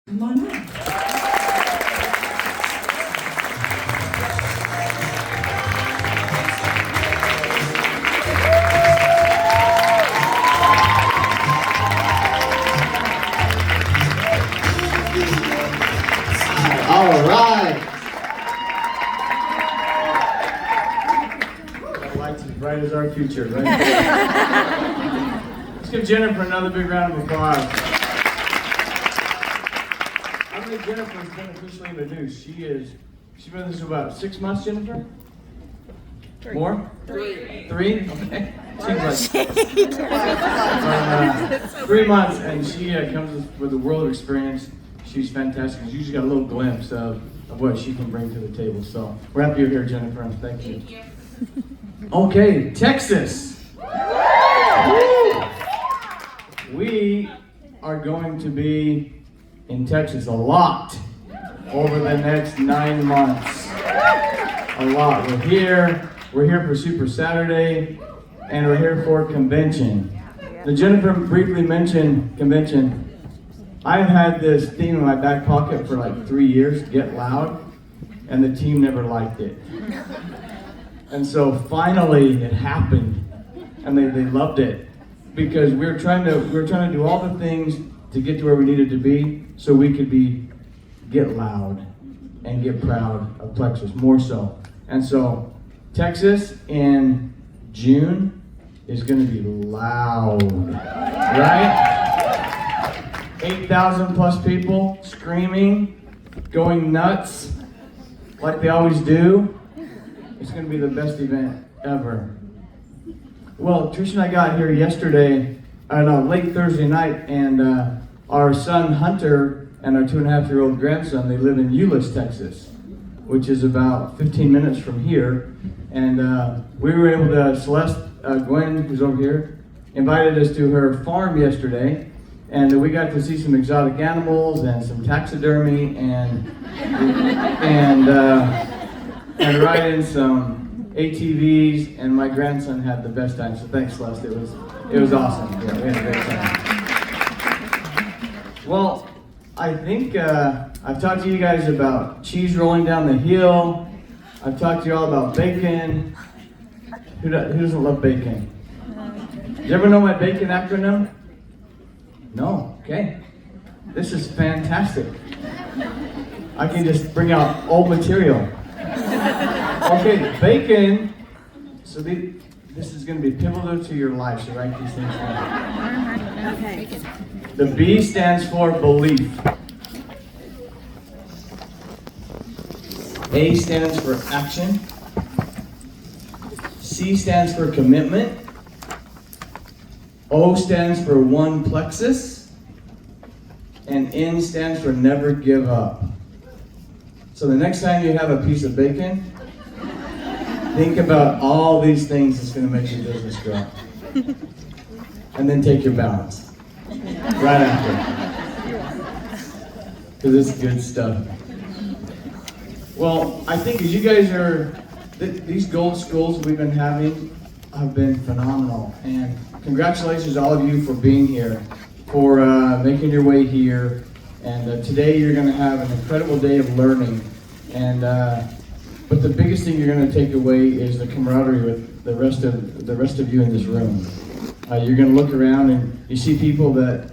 Come on up. All right. That light's as bright as our future, right? Let's give Jennifer another big round of applause. I think Jennifer's been officially introduced. She's been with us about 6 months, Jennifer? 3. More? 3. 3? Okay. Seems like 3 months, and she comes with a world of experience. She's fantastic. She's usually got a little glimpse of what she can bring to the table. So we're happy you're here, Jennifer, and thank you. Okay, Texas. We are going to be in Texas a lot over the next 9 months. A lot. We're here for Super Saturday, and we're here for convention. Now, Jennifer briefly mentioned convention. I've had this theme in my back pocket for like 3 years, get loud, and the team never liked it. And so finally it happened, and they loved it, because we were trying to do all the things to get to where we needed to be, so we could get loud and get proud of Plexus more so. And so Texas in June is going to be loud, right? 8,000 plus people screaming, going nuts like they always do. It's going to be the best event ever. Well, Trish and I got here late Thursday night, and our son Hunter and our 2.5-year-old grandson, they live in Euless, Texas, which is about 15 minutes from here. And we were able to, Celeste, Gwen, who's over here, invited us to her farm yesterday. And we got to see some exotic animals and some taxidermy and ride in some ATVs, and my grandson had the best time. So thanks, Celeste. It was awesome. Yeah, we had a great time. Well, I think I've talked to you guys about cheese rolling down the hill. I've talked to you all about bacon. Who doesn't love bacon? Do you ever know my bacon acronym? No, okay. This is fantastic. I can just bring out old material. Okay, bacon. So this is going to be pivotal to your life, so write these things down. Okay. The B stands for belief. A stands for action. C stands for commitment. O stands for one plexus, and N stands for never give up. So the next time you have a piece of bacon, think about all these things that's going to make your business grow. And then take your balance right after, because it's good stuff. Well, I think as you guys these gold schools we've been having have been phenomenal, and congratulations to all of you for being here, for making your way here, and today you're going to have an incredible day of learning, and but the biggest thing you're going to take away is the camaraderie with the rest of you in this room. You're going to look around and you see people that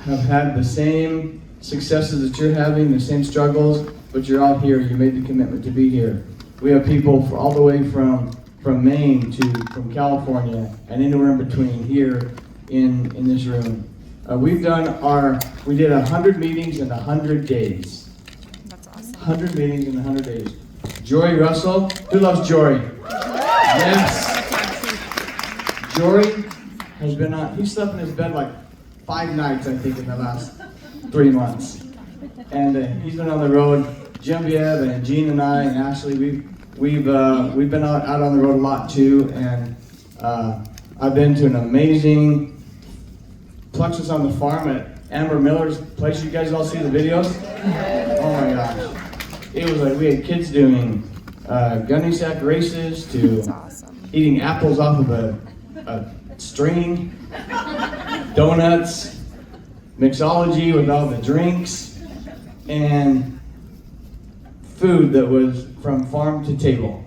have had the same successes that you're having, the same struggles, but you're all here. You made the commitment to be here. We have people all the way from Maine from California and anywhere in between here in this room. We did 100 meetings in 100 days. That's awesome. 100 meetings in 100 days. Jory Russell, who loves Jory? Yes. Jory has been he slept in his bed like 5 nights, I think, in the last 3 months. And he's been on the road. Genevieve and Jean and I and Ashley, we've been out on the road a lot too, and I've been to an amazing Plexus on the farm at Amber Miller's place. You guys all see the videos? Oh my gosh. It was like we had kids doing gunny sack races to Awesome. Eating apples off of a string, donuts, mixology with all the drinks. and food that was from farm to table.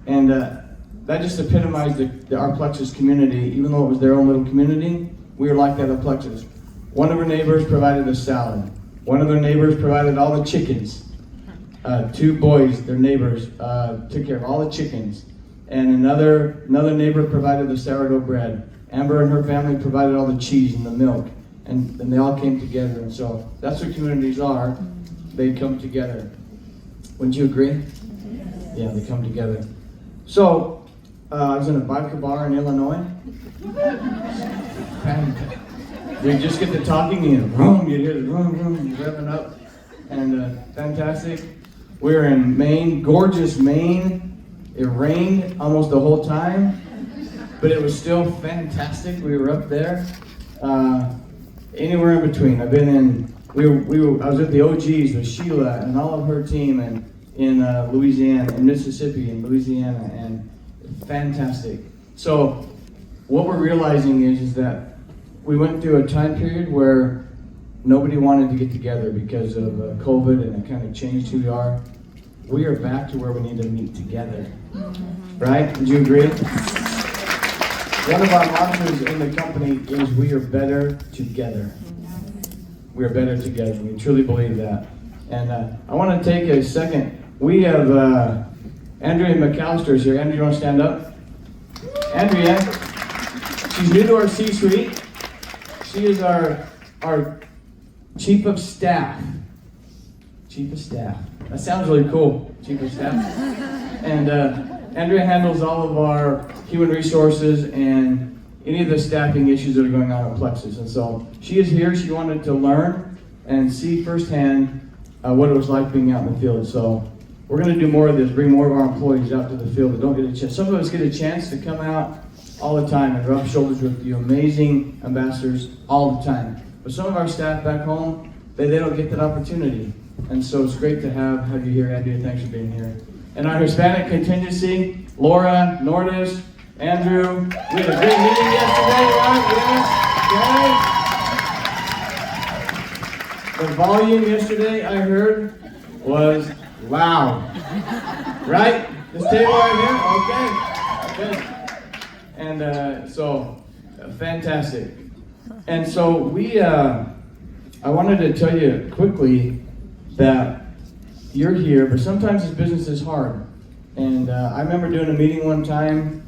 And that just epitomized our Plexus community. Even though it was their own little community, we were like that at Plexus. One of our neighbors provided a salad. One of their neighbors provided all the chickens. Two boys, their neighbors, took care of all the chickens. And another neighbor provided the sourdough bread. Amber and her family provided all the cheese and the milk. And they all came together. And so that's what communities are. They come together. Wouldn't you agree? Yeah, they come together. So, I was in a vodka bar in Illinois. We just get to talking, you hear the vroom, revving up, and fantastic. We were in Maine, gorgeous Maine. It rained almost the whole time, but it was still fantastic. We were up there. Anywhere in between. I've been in. I was at the OGs with Sheila and all of her team, and in Louisiana, in Mississippi, and Louisiana, and fantastic. So, what we're realizing is that we went through a time period where nobody wanted to get together because of COVID, and it kind of changed who we are. We are back to where we need to meet together. Right? Would you agree? One of our mantras in the company is we are better together. We are better together. We truly believe that. And I want to take a second. We have Andrea McAllister is here. Andrea, you want to stand up? Andrea, she's new to our C-suite. She is our chief of staff. Chief of staff. That sounds really cool, chief of staff. And Andrea handles all of our human resources and any of the staffing issues that are going on at Plexus. And so she is here. She wanted to learn and see firsthand what it was like being out in the field. So we're going to do more of this, bring more of our employees out to the field that don't get a chance. Some of us get a chance to come out all the time and rub shoulders with you amazing ambassadors all the time. But some of our staff back home, they don't get that opportunity. And so it's great to have you here, Andrea. Thanks for being here. And our Hispanic contingency, Laura, Nordis, Andrew. We had a great meeting yesterday, right? Yes. Okay. The volume yesterday, I heard, was loud. Right? This table right here? Okay. Good. And so, fantastic. And so I wanted to tell you quickly that you're here, but sometimes this business is hard. And I remember doing a meeting one time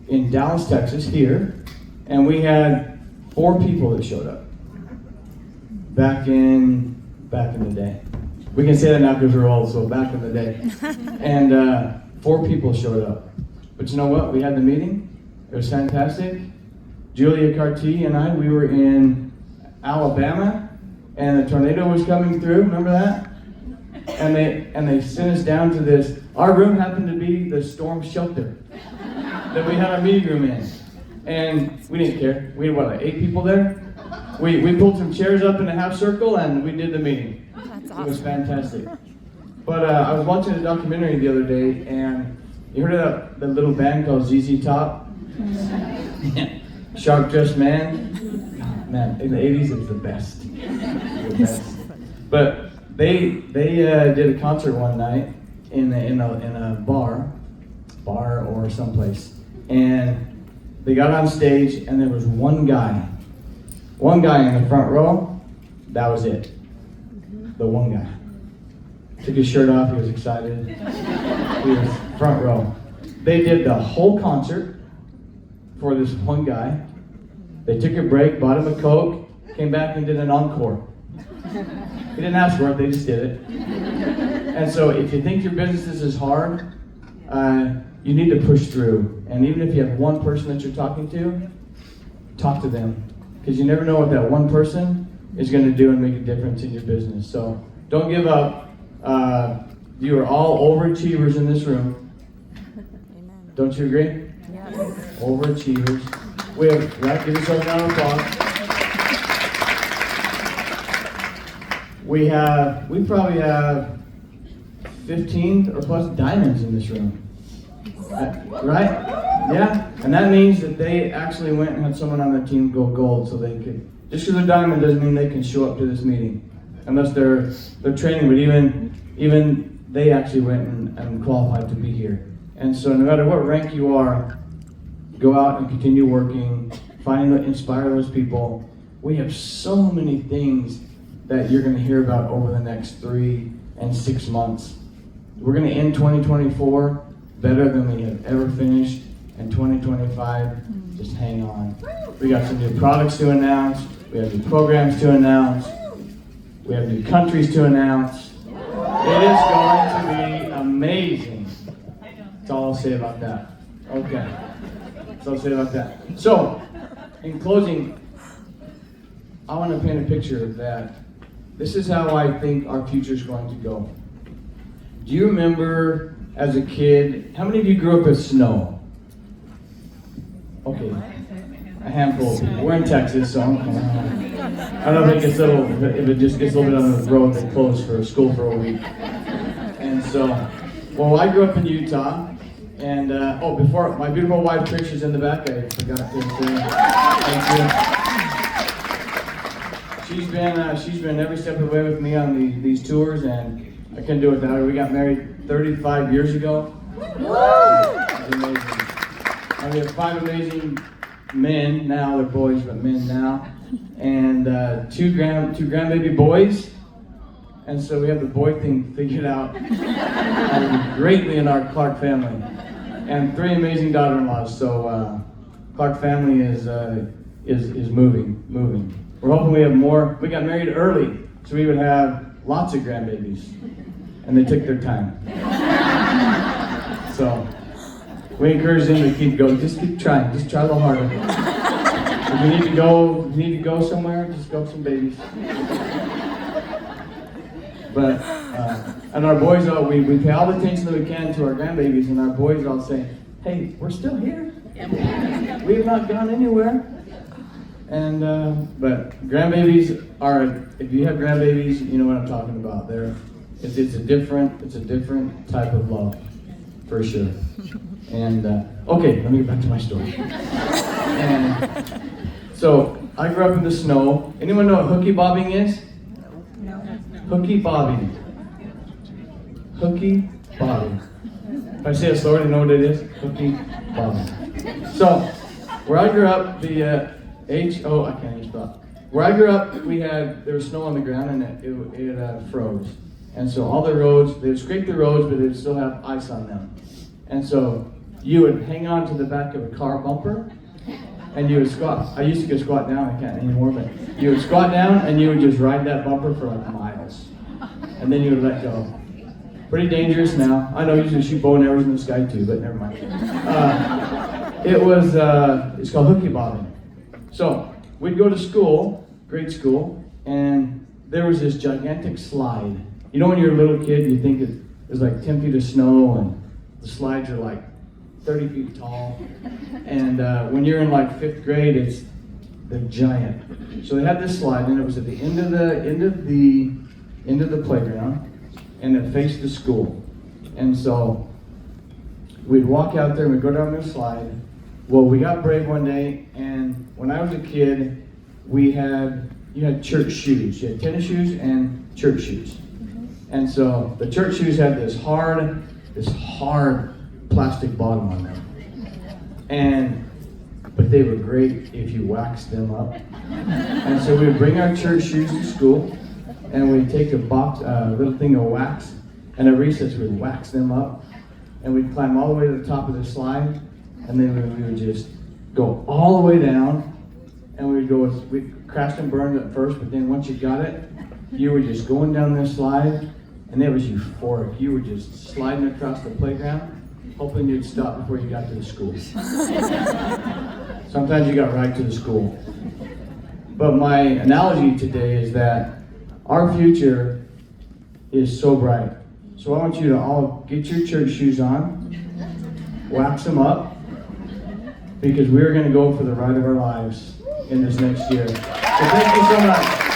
in Dallas, Texas, here, and we had 4 people that showed up back in the day. We can say that now because we're old, so back in the day. And 4 people showed up. But you know what? We had the meeting. It was fantastic. Julia Carty and I, we were in Alabama, and a tornado was coming through. Remember that? And they sent us down to this. Our room happened to be the storm shelter that we had our meeting room in, and we didn't care. We had like 8 people there. We pulled some chairs up in a half circle, and we did the meeting. That's awesome. It was fantastic. But I was watching a documentary the other day, and you heard of that little band called ZZ Top? Sharp Dressed Man? God, man, in the 80s it was the best. The best. But they did a concert one night in a bar or someplace, and they got on stage, and there was one guy in the front row. That was it. The one guy took his shirt off. He was excited. He was front row. They did the whole concert for this one guy. They took a break, bought him a Coke, came back and did an encore. He didn't ask for it, they just did it. And so if you think your business is hard, you need to push through. And even if you have one person that you're talking to, talk to them. Because you never know what that one person is going to do and make a difference in your business. So don't give up. You are all overachievers in this room. Amen. Don't you agree? Yes. Overachievers. We have, right? Give yourself a round of applause. We probably have 15 or plus diamonds in this room. Right? Yeah? And that means that they actually went and had someone on their team go gold so they could, just because they're diamond doesn't mean they can show up to this meeting. unless they're training. But even they actually went and qualified to be here. And so no matter what rank you are, go out and continue working, inspire those people. We have so many things that you're going to hear about over the next 3 and 6 months. We're going to end 2024 better than we have ever finished, and 2025, just hang on. We got some new products to announce, we have new programs to announce, we have new countries to announce. It is going to be amazing. That's all I'll say about that. Okay. That's all I'll say about that. So, in closing, I want to paint a picture that this is how I think our future is going to go. Do you remember as a kid, how many of you grew up with snow? Okay, a handful of people. We're in Texas, so I don't think it's if it just gets a little bit on the road, they close for school for a week. And so, well, I grew up in Utah, and before my beautiful wife Tricia's in the back, I forgot to say thank you. She's been every step of the way with me on these tours, and I couldn't do it without her. We got married 35 years ago. It's amazing. And we have 5 amazing men now. They're boys, but men now, and two grandbaby boys. And so we have the boy thing figured out greatly in our Clark family, and 3 amazing daughter-in-laws. So Clark family is moving. We're hoping we have more. We got married early, so we would have lots of grandbabies, and they took their time. So we encourage them to keep going. Just keep trying. Just try a little harder. If you need to go somewhere, just go with some babies. But and our boys, we pay all the attention that we can to our grandbabies, and our boys all say, "Hey, we're still here. We have not gone anywhere." And but grandbabies are, if you have grandbabies, you know what I'm talking about. It's a different type of love, for sure. And okay, let me get back to my story. And so I grew up in the snow. Anyone know what hooky bobbing is? No. Hooky bobbing. Hooky bobbing. If I say it slower, you know what it is? Hooky bobbing. So where I grew up, I can't even spell. Where I grew up, there was snow on the ground, and it froze. And so all the roads, they would scrape the roads, but they would still have ice on them. And so you would hang on to the back of a car bumper, and you would squat. I used to go squat down, I can't anymore, but you would squat down, and you would just ride that bumper for like miles. And then you would let go. Pretty dangerous now. I know you can shoot bow and arrows in the sky too, but never mind. It's called hooky bobbing. So we'd go to school, grade school, and there was this gigantic slide. You know when you're a little kid, you think there's like 10 feet of snow, and the slides are like 30 feet tall. And when you're in like 5th grade, they're giant. So they had this slide, and it was at the end of the playground, and it faced the school. And so we'd walk out there and we'd go down this slide. Well, we got brave one day, and when I was a kid, you had church shoes. You had tennis shoes and church shoes. And so the church shoes had this hard plastic bottom on them. But they were great if you waxed them up. And so we would bring our church shoes to school, and we'd take a little thing of wax, and at recess we'd wax them up, and we'd climb all the way to the top of the slide, and then we would just go all the way down, and we'd crash and burn at first, but then once you got it, you were just going down this slide, and it was euphoric. You were just sliding across the playground, hoping you'd stop before you got to the school. Sometimes you got right to the school. But my analogy today is that our future is so bright. So I want you to all get your church shoes on, wax them up, because we're going to go for the ride of our lives in this next year. So thank you so much.